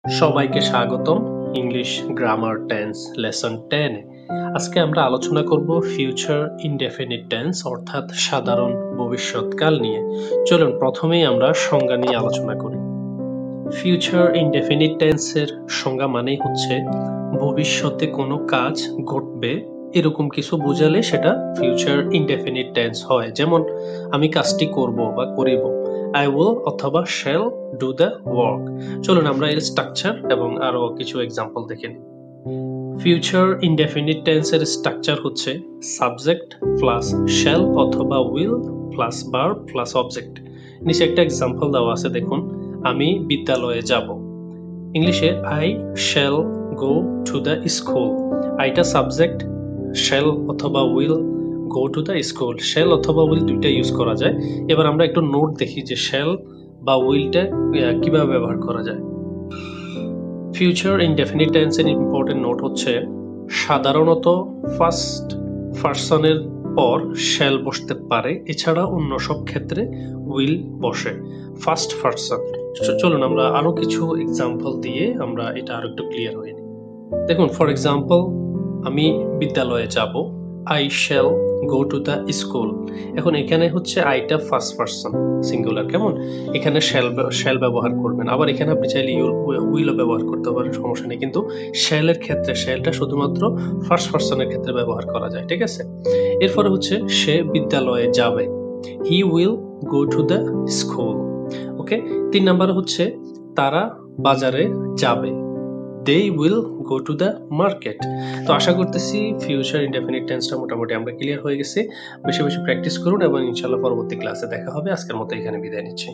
সবাইকে স্বাগতম English grammar tense lesson 10 এ। আজকে আমরা আলোচনা করব ফিউচার ইনডেফিনিট টেন্স অর্থাৎ সাধারণ ভবিষ্যৎকাল নিয়ে। চলুন প্রথমেই আমরা সংজ্ঞা নিয়ে আলোচনা করি। ফিউচার ইনডেফিনিট টেন্সের সংজ্ঞা মানেই হচ্ছে ভবিষ্যতে কোনো কাজ ঘটবে এরকম কিছু বোঝালে সেটা ফিউচার ইনডেফিনিট টেন্স হয়। যেমন আমি কাজটি করব বা করিব, I will অথবা shall do the work। চলুন আমরা এর স্ট্রাকচার এবং আরো কিছু এক্সাম্পল দেখে নিই। ফিউচার ইনডেফিনিট টেন্সের স্ট্রাকচার হচ্ছে সাবজেক্ট প্লাস shall অথবা will plus verb plus object. নিচে একটা এক্সাম্পল দেওয়া আছে, দেখুন, আমি বিদ্যালয়ে যাব। ইংলিশে I shall go to the school। আইটা সাবজেক্ট, shall অথবা will go to the school। shall অথবা will দুইটা ইউজ করা যায়। এবার আমরা একটু নোট দেখি যে shall বা willটা কিভাবে ব্যবহার করা যায়। ফিউচার ইনডেফিনিট টেন্সের ইম্পর্টেন্ট নোট হচ্ছে সাধারণত ফার্স্ট পারসনের পর shall বসতে পারে, এছাড়া অন্য সব ক্ষেত্রে will বসে। First person. চলুন আমরা আরো কিছু এক্সাম্পল দিয়ে আমরা এটা আরো একটু ক্লিয়ার হয়ে নিই। দেখুন, ফর এক্সাম্পল, আমি বিদ্যালয়ে যাব, I shall go to the school। এখন এখানে হচ্ছে আইটা ফার্স্ট পারসন সিঙ্গুলার, কেমন? এখানে shall ব্যবহার করবেন, আবার এখানে আপনি চাইলে will ব্যবহার করতে পারেন, সমস্যা নেই। কিন্তু shall এর ক্ষেত্রে shallটা শুধুমাত্র ফার্স্ট পারসনের ক্ষেত্রে ব্যবহার করা যায়, ঠিক আছে? এরপরে হচ্ছে সে বিদ্যালয়ে যাবে, he will go to the school। ওকে, 3 নম্বরে হচ্ছে তারা বাজারে যাবে, they will go to the market। তো আশা করতেছি ফিউচার ইনডেফিনিট টেন্সটা মোটামুটি আমরা ক্লিয়ার হয়ে গেছি। বেশি বেশি প্র্যাকটিস করুন এবং ইনশাআল্লাহ পরবর্তী ক্লাসে দেখা হবে। আজকের মতো এখানে বিদায় নিচ্ছি।